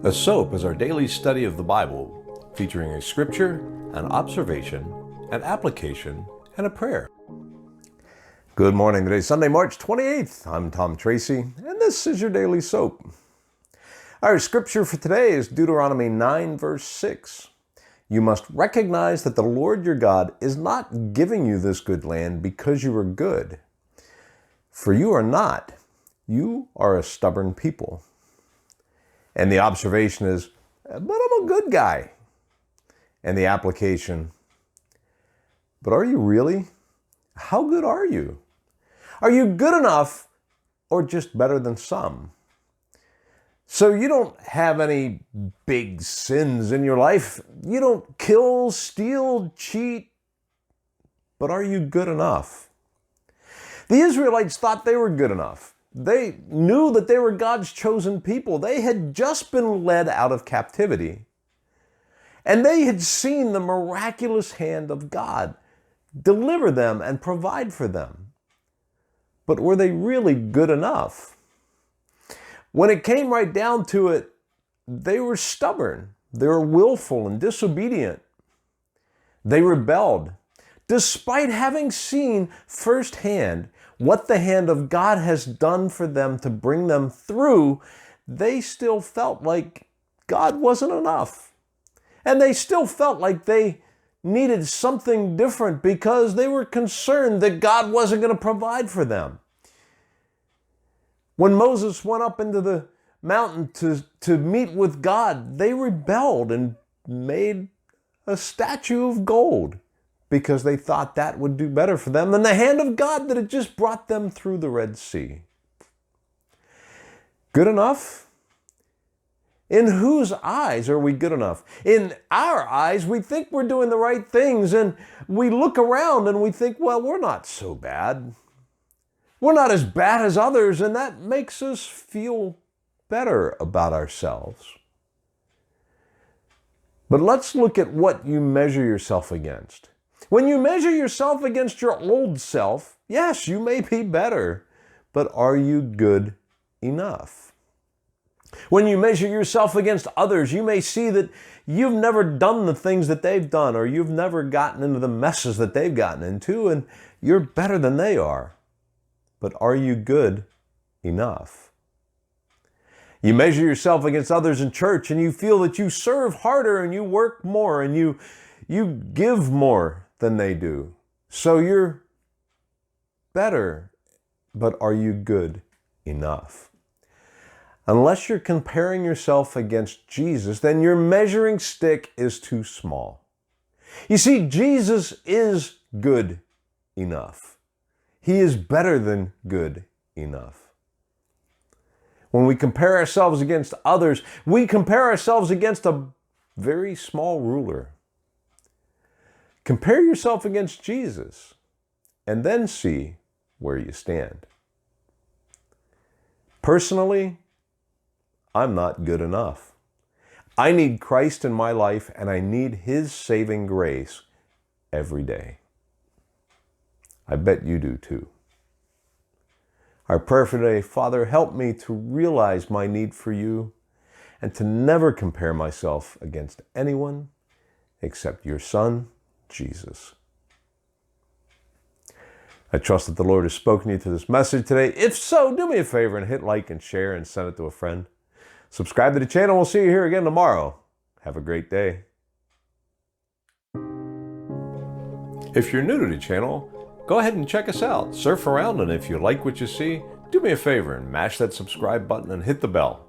S.O.A.P is our daily study of the Bible, featuring a scripture, an observation, an application, and a prayer. Good morning. Today is Sunday, March 28th. I'm Tom Tracy, and this is your daily S.O.A.P. Our scripture for today is Deuteronomy 9, verse 6. You must recognize that the Lord your God is not giving you this good land because you are good. For you are not. You are a stubborn people. And the observation is, but I'm a good guy. And the application, but are you really? How good are you? Are you good enough or just better than some? So you don't have any big sins in your life. You don't kill, steal, cheat. But are you good enough? The Israelites thought they were good enough. They knew that they were God's chosen people. They had just been led out of captivity. And they had seen the miraculous hand of God deliver them and provide for them. But were they really good enough? When it came right down to it, they were stubborn. They were willful and disobedient. They rebelled. Despite having seen firsthand what the hand of God has done for them to bring them through, they still felt like God wasn't enough. And they still felt like they needed something different because they were concerned that God wasn't going to provide for them. When Moses went up into the mountain to meet with God, they rebelled and made a statue of gold because they thought that would do better for them than the hand of God that had just brought them through the Red Sea. Good enough? In whose eyes are we good enough? In our eyes, we think we're doing the right things, and we look around and we think, well, we're not so bad. We're not as bad as others, and that makes us feel better about ourselves. But let's look at what you measure yourself against. When you measure yourself against your old self, yes, you may be better, but are you good enough? When you measure yourself against others, you may see that you've never done the things that they've done, or you've never gotten into the messes that they've gotten into, and you're better than they are. But are you good enough? You measure yourself against others in church, and you feel that you serve harder, and you work more, and you give more than they do. So you're better, but are you good enough? Unless you're comparing yourself against Jesus, then your measuring stick is too small. You see, Jesus is good enough. He is better than good enough. When we compare ourselves against others, we compare ourselves against a very small ruler. Compare yourself against Jesus and then see where you stand. Personally, I'm not good enough. I need Christ in my life, and I need His saving grace every day. I bet you do too. Our prayer for today: Father, help me to realize my need for you and to never compare myself against anyone except your Son, Jesus. I trust that the Lord has spoken to you through this message today. If so, do me a favor and hit like and share and send it to a friend. Subscribe to the channel. We'll see you here again tomorrow. Have a great day. If you're new to the channel, go ahead and check us out. Surf around, and if you like what you see, do me a favor and mash that subscribe button and hit the bell.